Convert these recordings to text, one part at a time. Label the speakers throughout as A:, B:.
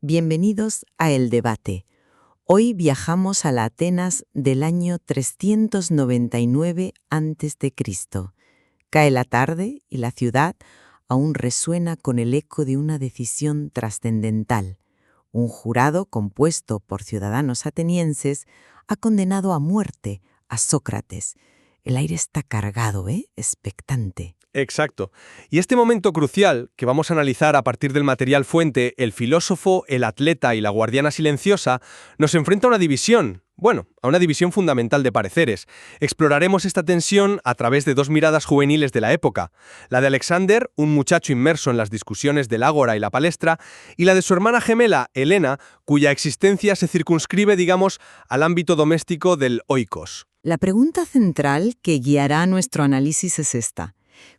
A: Bienvenidos a El Debate. Hoy viajamos a la Atenas del año 399 a.C. Cae la tarde y la ciudad aún resuena con el eco de una decisión trascendental. Un jurado compuesto por ciudadanos atenienses ha condenado a muerte a Sócrates. El aire está cargado, expectante.
B: Exacto. Y este momento crucial, que vamos a analizar a partir del material fuente, el filósofo, el atleta y la guardiana silenciosa, nos enfrenta a una división. Bueno, a una división fundamental de pareceres. Exploraremos esta tensión a través de dos miradas juveniles de la época. La de Alexander, un muchacho inmerso en las discusiones del ágora y la palestra, y la de su hermana gemela, Helena, cuya existencia se circunscribe, digamos, al ámbito doméstico del oikos.
A: La pregunta central que guiará nuestro análisis es esta.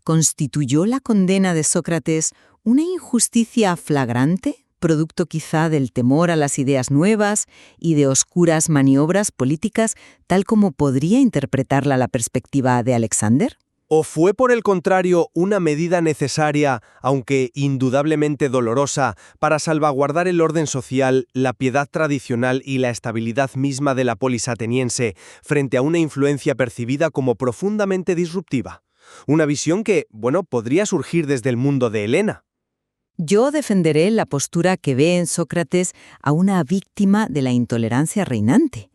A: ¿Constituyó la condena de Sócrates una injusticia flagrante, producto quizá del temor a las ideas nuevas y de oscuras maniobras políticas, tal como podría interpretarla la perspectiva de Alexander?
B: ¿O fue, por el contrario, una medida necesaria, aunque indudablemente dolorosa, para salvaguardar el orden social, la piedad tradicional y la estabilidad misma de la polis ateniense frente a una influencia percibida como profundamente disruptiva? Una visión que, podría surgir desde el mundo de Helena.
A: Yo defenderé la postura que ve en Sócrates a una víctima de la intolerancia reinante,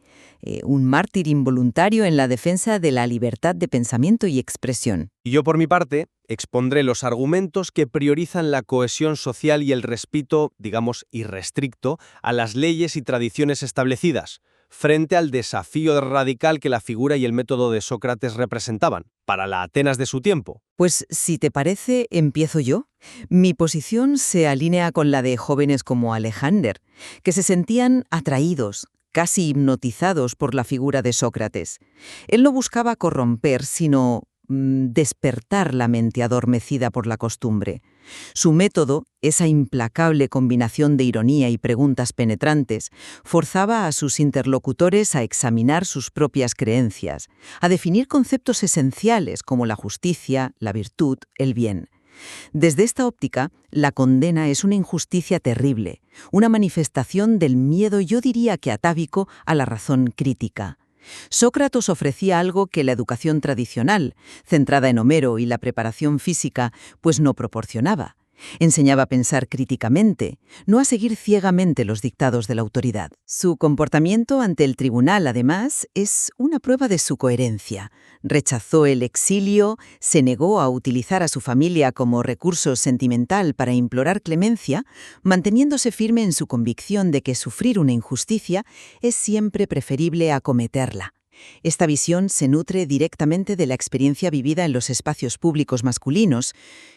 A: un mártir involuntario en la defensa de la libertad de pensamiento y expresión.
B: Y yo, por mi parte, expondré los argumentos que priorizan la cohesión social y el respeto, digamos, irrestricto, a las leyes y tradiciones establecidas, frente al desafío radical que la figura y el método de Sócrates representaban, para la Atenas de su tiempo.
A: Pues, si te parece, empiezo yo. Mi posición se alinea con la de jóvenes como Alexander, que se sentían atraídos, casi hipnotizados por la figura de Sócrates. Él no buscaba corromper, sino despertar la mente adormecida por la costumbre. Su método, esa implacable combinación de ironía y preguntas penetrantes, forzaba a sus interlocutores a examinar sus propias creencias, a definir conceptos esenciales como la justicia, la virtud, el bien. Desde esta óptica, la condena es una injusticia terrible, una manifestación del miedo, yo diría que atávico, a la razón crítica. Sócrates ofrecía algo que la educación tradicional, centrada en Homero y la preparación física, pues no proporcionaba. Enseñaba a pensar críticamente, no a seguir ciegamente los dictados de la autoridad. Su comportamiento ante el tribunal, además, es una prueba de su coherencia. Rechazó el exilio, se negó a utilizar a su familia como recurso sentimental para implorar clemencia, manteniéndose firme en su convicción de que sufrir una injusticia es siempre preferible a cometerla. Esta visión se nutre directamente de la experiencia vivida en los espacios públicos masculinos.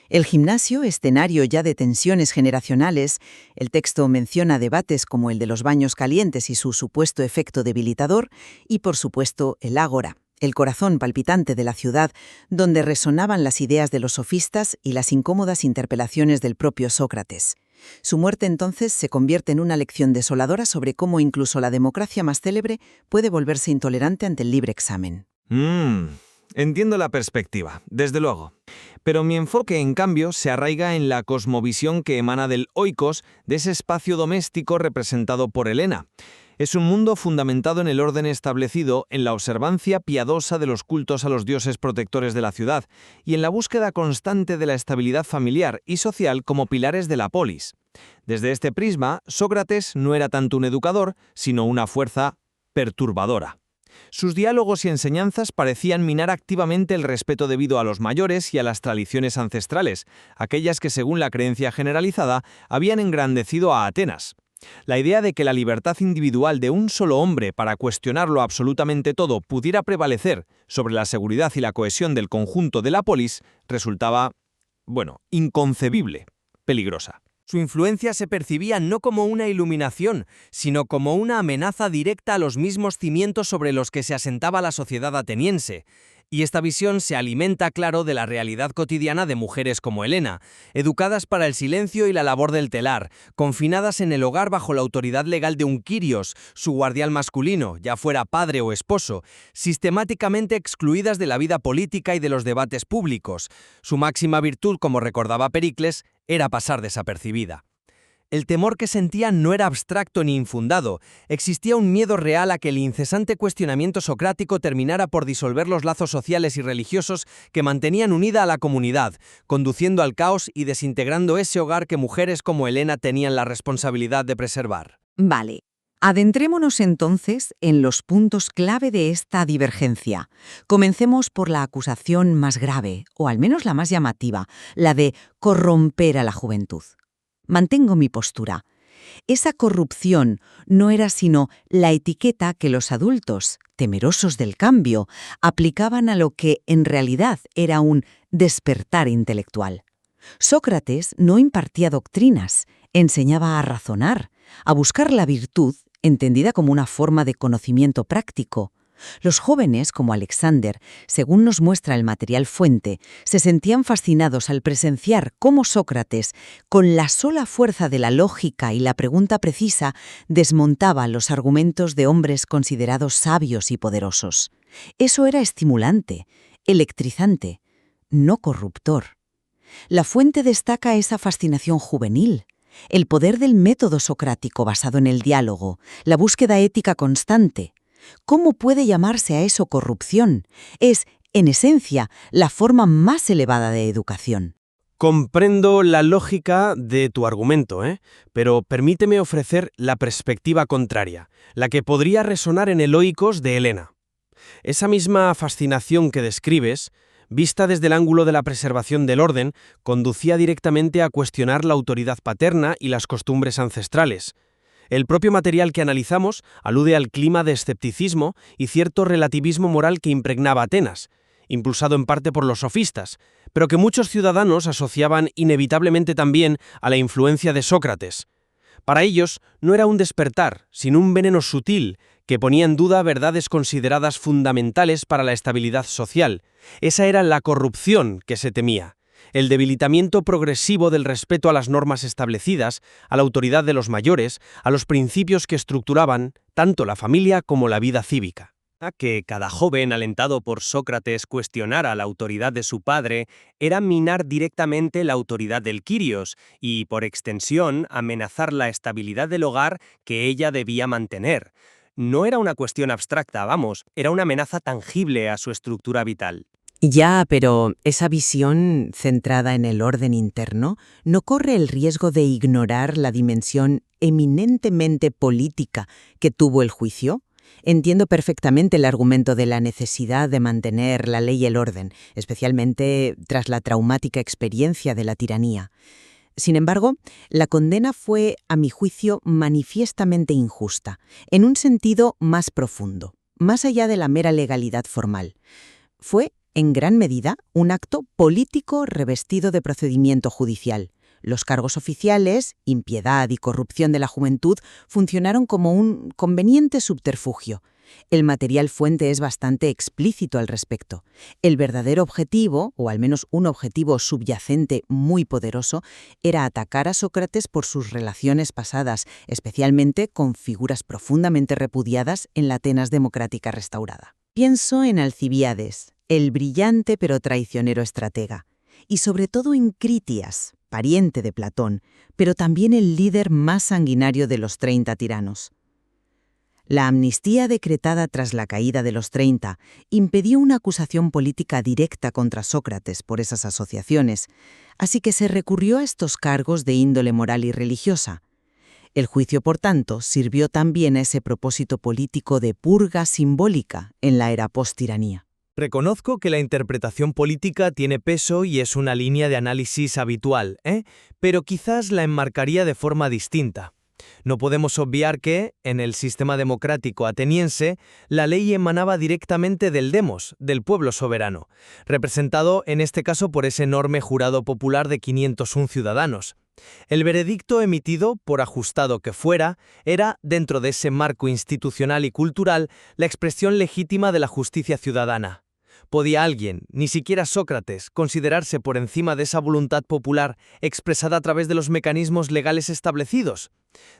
A: El gimnasio, escenario ya de tensiones generacionales, el texto menciona debates como el de los baños calientes y su supuesto efecto debilitador, y por supuesto el ágora, el corazón palpitante de la ciudad, donde resonaban las ideas de los sofistas y las incómodas interpelaciones del propio Sócrates. Su muerte entonces se convierte en una lección desoladora sobre cómo incluso la democracia más célebre puede volverse intolerante ante el libre examen.
C: Entiendo la perspectiva, desde luego. Pero mi enfoque, en cambio, se arraiga en la cosmovisión que emana del oikos, de ese espacio doméstico representado por Helena. Es un mundo fundamentado en el orden establecido, en la observancia piadosa de los cultos a los dioses protectores de la ciudad y en la búsqueda constante de la estabilidad familiar y social como pilares de la polis. Desde este prisma, Sócrates no era tanto un educador, sino una fuerza perturbadora. Sus diálogos y enseñanzas parecían minar activamente el respeto debido a los mayores y a las tradiciones ancestrales, aquellas que, según la creencia generalizada, habían engrandecido a Atenas. La idea de que la libertad individual de un solo hombre para cuestionarlo absolutamente todo pudiera prevalecer sobre la seguridad y la cohesión del conjunto de la polis resultaba, inconcebible, peligrosa. Su influencia se percibía no como una iluminación, sino como una amenaza directa a los mismos cimientos sobre los que se asentaba la sociedad ateniense. Y esta visión se alimenta, claro, de la realidad cotidiana de mujeres como Helena, educadas para el silencio y la labor del telar, confinadas en el hogar bajo la autoridad legal de un Quirios, su guardián masculino, ya fuera padre o esposo, sistemáticamente excluidas de la vida política y de los debates públicos. Su máxima virtud, como recordaba Pericles, era pasar desapercibida.
D: El temor que sentían no era abstracto ni infundado, existía un miedo real a que el incesante cuestionamiento socrático terminara por disolver los lazos sociales y religiosos que mantenían unida a la comunidad, conduciendo al caos y desintegrando ese hogar que mujeres como Helena tenían la responsabilidad de preservar.
A: Vale. Adentrémonos entonces en los puntos clave de esta divergencia. Comencemos por la acusación más grave, o al menos la más llamativa, la de corromper a la juventud. Mantengo mi postura. Esa corrupción no era sino la etiqueta que los adultos, temerosos del cambio, aplicaban a lo que en realidad era un despertar intelectual. Sócrates no impartía doctrinas, enseñaba a razonar, a buscar la virtud, entendida como una forma de conocimiento práctico. Los jóvenes, como Alexander, según nos muestra el material fuente, se sentían fascinados al presenciar cómo Sócrates, con la sola fuerza de la lógica y la pregunta precisa, desmontaba los argumentos de hombres considerados sabios y poderosos. Eso era estimulante, electrizante, no corruptor. La fuente destaca esa fascinación juvenil, el poder del método socrático basado en el diálogo, la búsqueda ética constante. ¿Cómo puede llamarse a eso corrupción? Es, en esencia, la forma más elevada de educación.
B: Comprendo la lógica de tu argumento, pero permíteme ofrecer la perspectiva contraria, la que podría resonar en el Oikos de Helena. Esa misma fascinación que describes, vista desde el ángulo de la preservación del orden, conducía directamente a cuestionar la autoridad paterna y las costumbres ancestrales. El propio material que analizamos alude al clima de escepticismo y cierto relativismo moral que impregnaba Atenas, impulsado en parte por los sofistas, pero que muchos ciudadanos asociaban inevitablemente también a la influencia de Sócrates. Para ellos no era un despertar, sino un veneno sutil que ponía en duda verdades consideradas fundamentales para la estabilidad social. Esa era la corrupción que se temía. El debilitamiento progresivo del respeto a las normas establecidas, a la autoridad de los mayores, a los principios que estructuraban tanto la familia como la vida cívica.
E: Que cada joven alentado por Sócrates cuestionara la autoridad de su padre era minar directamente la autoridad del Quirios y, por extensión, amenazar la estabilidad del hogar que ella debía mantener. No era una cuestión abstracta, era una amenaza tangible a su estructura vital.
A: Ya, pero esa visión centrada en el orden interno no corre el riesgo de ignorar la dimensión eminentemente política que tuvo el juicio. Entiendo perfectamente el argumento de la necesidad de mantener la ley y el orden, especialmente tras la traumática experiencia de la tiranía. Sin embargo, la condena fue, a mi juicio, manifiestamente injusta, en un sentido más profundo, más allá de la mera legalidad formal. Fue, en gran medida, un acto político revestido de procedimiento judicial. Los cargos oficiales, impiedad y corrupción de la juventud funcionaron como un conveniente subterfugio. El material fuente es bastante explícito al respecto. El verdadero objetivo, o al menos un objetivo subyacente muy poderoso, era atacar a Sócrates por sus relaciones pasadas, especialmente con figuras profundamente repudiadas en la Atenas democrática restaurada. Pienso en Alcibíades, el brillante pero traicionero estratega, y sobre todo en Critias, pariente de Platón, pero también el líder más sanguinario de los 30 tiranos. La amnistía decretada tras la caída de los 30 impidió una acusación política directa contra Sócrates por esas asociaciones, así que se recurrió a estos cargos de índole moral y religiosa. El juicio, por tanto, sirvió también a ese propósito político de purga simbólica en la era post-tiranía.
D: Reconozco que la interpretación política tiene peso y es una línea de análisis habitual, pero quizás la enmarcaría de forma distinta. No podemos obviar que, en el sistema democrático ateniense, la ley emanaba directamente del demos, del pueblo soberano, representado en este caso por ese enorme jurado popular de 501 ciudadanos. El veredicto emitido, por ajustado que fuera, era, dentro de ese marco institucional y cultural, la expresión legítima de la justicia ciudadana. ¿Podía alguien, ni siquiera Sócrates, considerarse por encima de esa voluntad popular expresada a través de los mecanismos legales establecidos?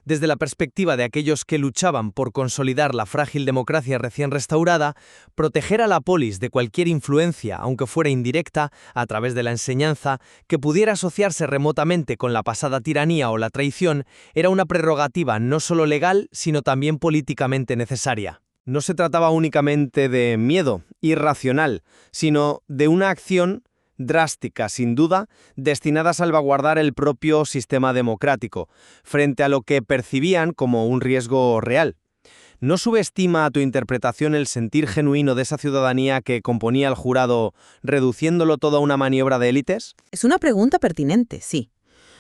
D: Desde la perspectiva de aquellos que luchaban por consolidar la frágil democracia recién restaurada, proteger a la polis de cualquier influencia, aunque fuera indirecta, a través de la enseñanza, que pudiera asociarse remotamente con la pasada tiranía o la traición, era una prerrogativa no solo legal, sino también políticamente necesaria. No se trataba únicamente de miedo irracional, sino de una acción drástica, sin duda, destinada a salvaguardar el propio sistema democrático, frente a lo que percibían como un riesgo real. ¿No subestima a tu interpretación el sentir genuino de esa ciudadanía que componía el jurado, reduciéndolo todo a una maniobra de élites?
A: Es una pregunta pertinente, sí.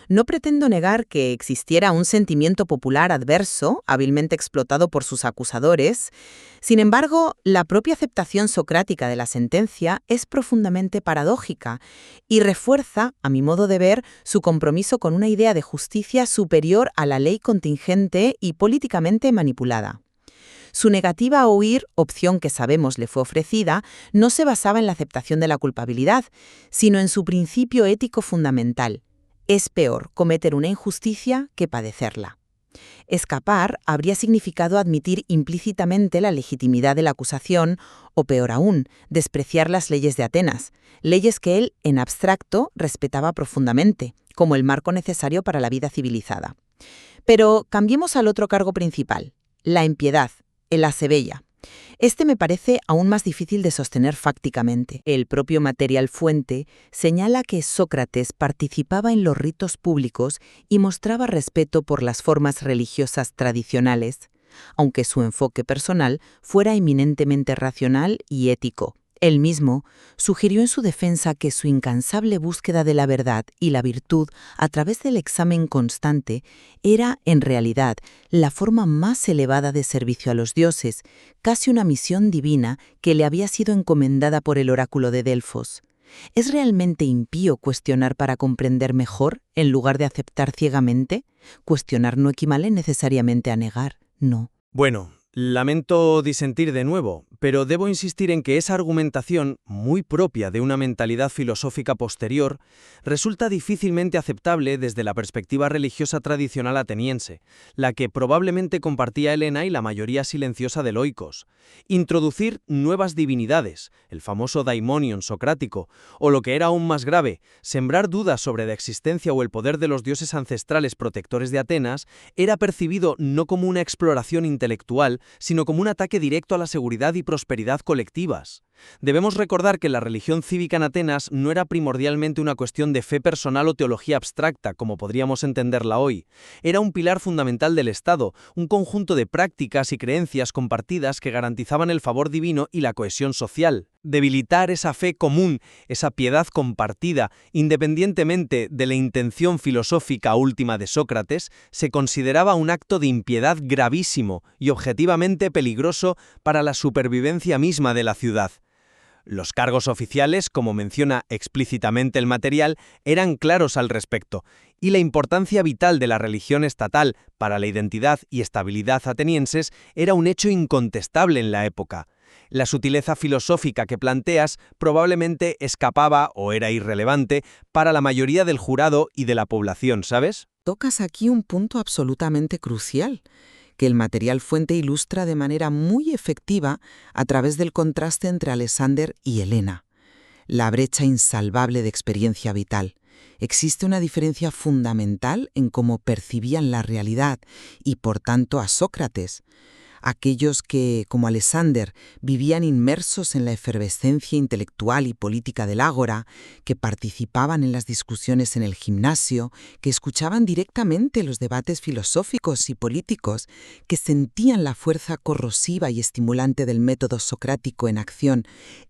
A: No pretendo negar que existiera un sentimiento popular adverso, hábilmente explotado por sus acusadores. Sin embargo, la propia aceptación socrática de la sentencia es profundamente paradójica y refuerza, a mi modo de ver, su compromiso con una idea de justicia superior a la ley contingente y políticamente manipulada. Su negativa a huir, opción que sabemos le fue ofrecida, no se basaba en la aceptación de la culpabilidad, sino en su principio ético fundamental. Es peor cometer una injusticia que padecerla. Escapar habría significado admitir implícitamente la legitimidad de la acusación o, peor aún, despreciar las leyes de Atenas, leyes que él, en abstracto, respetaba profundamente, como el marco necesario para la vida civilizada. Pero cambiemos al otro cargo principal, la impiedad, el asebella. Este me parece aún más difícil de sostener fácticamente. El propio material fuente señala que Sócrates participaba en los ritos públicos y mostraba respeto por las formas religiosas tradicionales, aunque su enfoque personal fuera eminentemente racional y ético. Él mismo sugirió en su defensa que su incansable búsqueda de la verdad y la virtud a través del examen constante era, en realidad, la forma más elevada de servicio a los dioses, casi una misión divina que le había sido encomendada por el oráculo de Delfos. ¿Es realmente impío cuestionar para comprender mejor, en lugar de aceptar ciegamente? Cuestionar no equivale necesariamente a negar, no.
D: Bueno, lamento disentir de nuevo, pero debo insistir en que esa argumentación, muy propia de una mentalidad filosófica posterior, resulta difícilmente aceptable desde la perspectiva religiosa tradicional ateniense, la que probablemente compartía Helena y la mayoría silenciosa de Oikos. Introducir nuevas divinidades, el famoso daimonion socrático, o lo que era aún más grave, sembrar dudas sobre la existencia o el poder de los dioses ancestrales protectores de Atenas, era percibido no como una exploración intelectual, sino como un ataque directo a la seguridad y prosperidad colectivas. Debemos recordar que la religión cívica en Atenas no era primordialmente una cuestión de fe personal o teología abstracta, como podríamos entenderla hoy. Era un pilar fundamental del Estado, un conjunto de prácticas y creencias compartidas que garantizaban el favor divino y la cohesión social. Debilitar esa fe común, esa piedad compartida, independientemente de la intención filosófica última de Sócrates, se consideraba un acto de impiedad gravísimo y objetivamente peligroso para la supervivencia misma de la ciudad. Los cargos oficiales, como menciona explícitamente el material, eran claros al respecto, y la importancia vital de la religión estatal para la identidad y estabilidad atenienses era un hecho incontestable en la época. La sutileza filosófica que planteas probablemente escapaba o era irrelevante para la mayoría del jurado y de la población, ¿sabes?
A: Tocas aquí un punto absolutamente crucial, que el material fuente ilustra de manera muy efectiva a través del contraste entre Alexander y Helena. La brecha insalvable de experiencia vital. Existe una diferencia fundamental en cómo percibían la realidad y, por tanto, a Sócrates. Aquellos que, como Alexander, vivían inmersos en la efervescencia intelectual y política del ágora, que participaban en las discusiones en el gimnasio, que escuchaban directamente los debates filosóficos y políticos, que sentían la fuerza corrosiva y estimulante del método socrático en acción,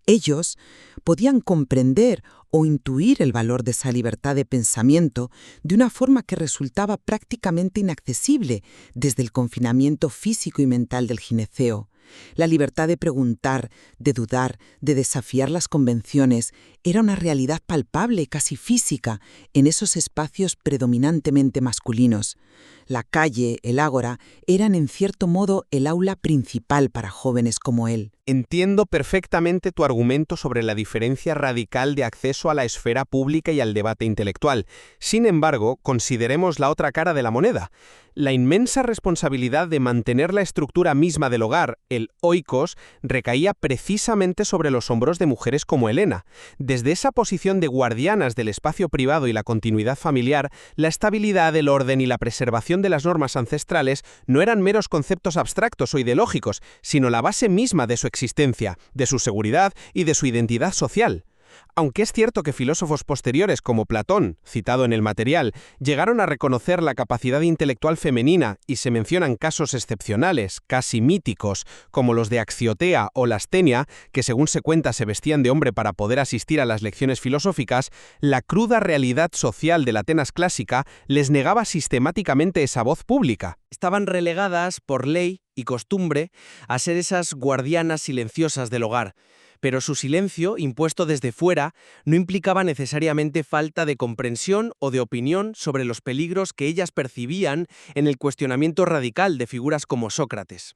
A: ellos podían comprender o intuir el valor de esa libertad de pensamiento de una forma que resultaba prácticamente inaccesible desde el confinamiento físico y mental del gineceo. La libertad de preguntar, de dudar, de desafiar las convenciones era una realidad palpable, casi física, en esos espacios predominantemente masculinos. La calle, el ágora, eran en cierto modo el aula principal para jóvenes como él.
F: Entiendo perfectamente tu argumento sobre la diferencia radical de acceso a la esfera pública y al debate intelectual. Sin embargo, consideremos la otra cara de la moneda. La inmensa responsabilidad de mantener la estructura misma del hogar, el oikos, recaía precisamente sobre los hombros de mujeres como Helena. Desde esa posición de guardianas del espacio privado y la continuidad familiar, la estabilidad, el orden y la preservación de las normas ancestrales no eran meros conceptos abstractos o ideológicos, sino la base misma de su existencia, de su seguridad y de su identidad social. Aunque es cierto que filósofos posteriores como Platón, citado en el material, llegaron a reconocer la capacidad intelectual femenina y se mencionan casos excepcionales, casi míticos, como los de Axiotea o Lastenia, que según se cuenta se vestían de hombre para poder asistir a las lecciones filosóficas, la cruda realidad social de la Atenas clásica les negaba sistemáticamente esa voz pública.
G: Estaban relegadas por ley y costumbre a ser esas guardianas silenciosas del hogar. Pero su silencio, impuesto desde fuera, no implicaba necesariamente falta de comprensión o de opinión sobre los peligros que ellas percibían en el cuestionamiento radical de figuras como Sócrates.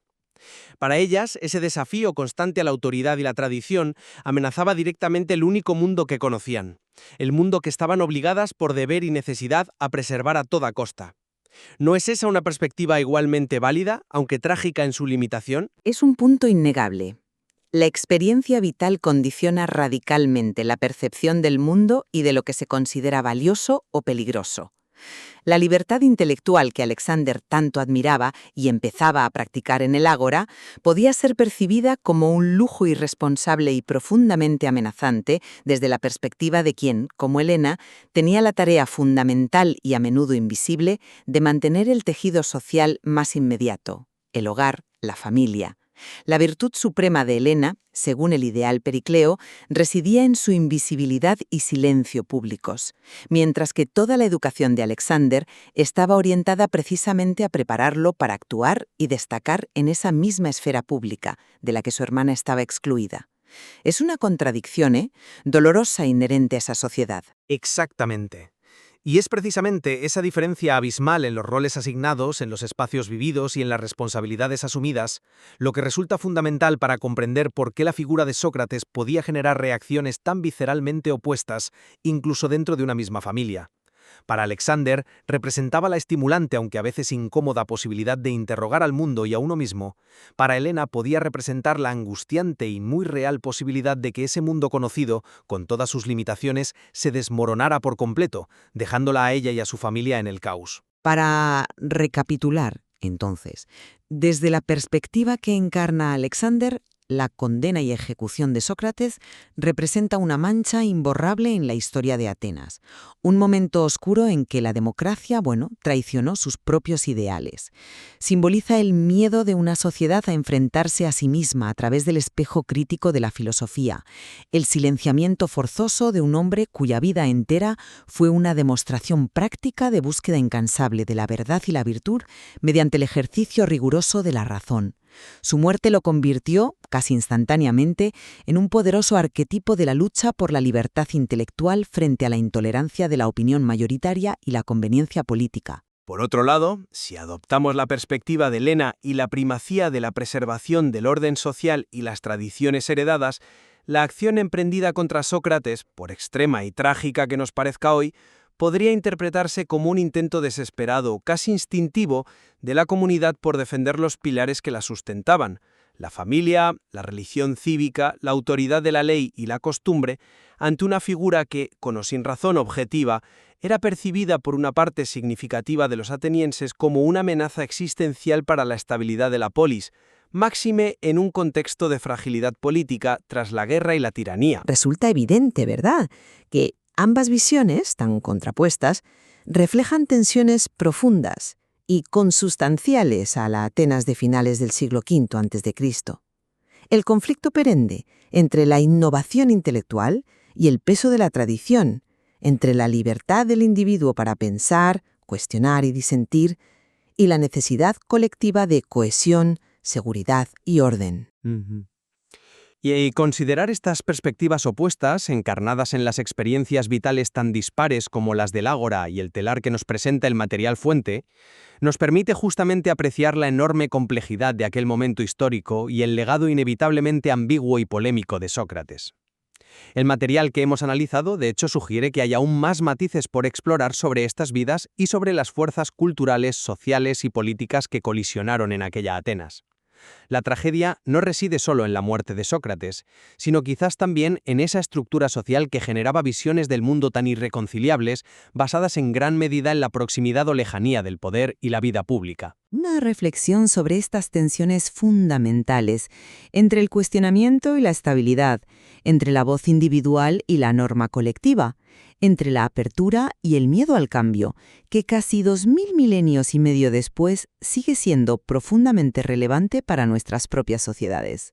G: Para ellas, ese desafío constante a la autoridad y la tradición amenazaba directamente el único mundo que conocían, el mundo que estaban obligadas por deber y necesidad a preservar a toda costa. ¿No es esa una perspectiva igualmente válida, aunque trágica en su limitación?
A: Es un punto innegable. La experiencia vital condiciona radicalmente la percepción del mundo y de lo que se considera valioso o peligroso. La libertad intelectual que Alexander tanto admiraba y empezaba a practicar en el Ágora podía ser percibida como un lujo irresponsable y profundamente amenazante desde la perspectiva de quien, como Helena, tenía la tarea fundamental y a menudo invisible de mantener el tejido social más inmediato, el hogar, la familia. La virtud suprema de Helena, según el ideal pericleo, residía en su invisibilidad y silencio públicos, mientras que toda la educación de Alexander estaba orientada precisamente a prepararlo para actuar y destacar en esa misma esfera pública, de la que su hermana estaba excluida. Es una contradicción, dolorosa inherente a esa sociedad.
D: Exactamente. Y es precisamente esa diferencia abismal en los roles asignados, en los espacios vividos y en las responsabilidades asumidas, lo que resulta fundamental para comprender por qué la figura de Sócrates podía generar reacciones tan visceralmente opuestas, incluso dentro de una misma familia. Para Alexander, representaba la estimulante, aunque a veces incómoda, posibilidad de interrogar al mundo y a uno mismo. Para Helena podía representar la angustiante y muy real posibilidad de que ese mundo conocido, con todas sus limitaciones, se desmoronara por completo, dejándola a ella y a su familia en el caos.
A: Para recapitular, entonces, desde la perspectiva que encarna Alexander, la condena y ejecución de Sócrates representa una mancha imborrable en la historia de Atenas, un momento oscuro en que la democracia, traicionó sus propios ideales. Simboliza el miedo de una sociedad a enfrentarse a sí misma a través del espejo crítico de la filosofía, el silenciamiento forzoso de un hombre cuya vida entera fue una demostración práctica de búsqueda incansable de la verdad y la virtud mediante el ejercicio riguroso de la razón. Su muerte lo convirtió, casi instantáneamente, en un poderoso arquetipo de la lucha por la libertad intelectual frente a la intolerancia de la opinión mayoritaria y la conveniencia política.
G: Por otro lado, si adoptamos la perspectiva de Helena y la primacía de la preservación del orden social y las tradiciones heredadas, la acción emprendida contra Sócrates, por extrema y trágica que nos parezca hoy, podría interpretarse como un intento desesperado, casi instintivo, de la comunidad por defender los pilares que la sustentaban: la familia, la religión cívica, la autoridad de la ley y la costumbre, ante una figura que, con o sin razón objetiva, era percibida por una parte significativa de los atenienses como una amenaza existencial para la estabilidad de la polis, máxime en un contexto de fragilidad política tras la guerra y la tiranía.
A: Resulta evidente, ¿verdad?, que ambas visiones, tan contrapuestas, reflejan tensiones profundas y consustanciales a la Atenas de finales del siglo V a.C. El conflicto perenne entre la innovación intelectual y el peso de la tradición, entre la libertad del individuo para pensar, cuestionar y disentir, y la necesidad colectiva de cohesión, seguridad y orden.
G: Y considerar estas perspectivas opuestas, encarnadas en las experiencias vitales tan dispares como las del ágora y el telar que nos presenta el material fuente, nos permite justamente apreciar la enorme complejidad de aquel momento histórico y el legado inevitablemente ambiguo y polémico de Sócrates. El material que hemos analizado, de hecho, sugiere que hay aún más matices por explorar sobre estas vidas y sobre las fuerzas culturales, sociales y políticas que colisionaron en aquella Atenas. La tragedia no reside solo en la muerte de Sócrates, sino quizás también en esa estructura social que generaba visiones del mundo tan irreconciliables, basadas en gran medida en la proximidad o lejanía del poder y la vida pública.
A: Una reflexión sobre estas tensiones fundamentales entre el cuestionamiento y la estabilidad, entre la voz individual y la norma colectiva, entre la apertura y el miedo al cambio, que casi 2000 milenios y medio después sigue siendo profundamente relevante para nuestras propias sociedades.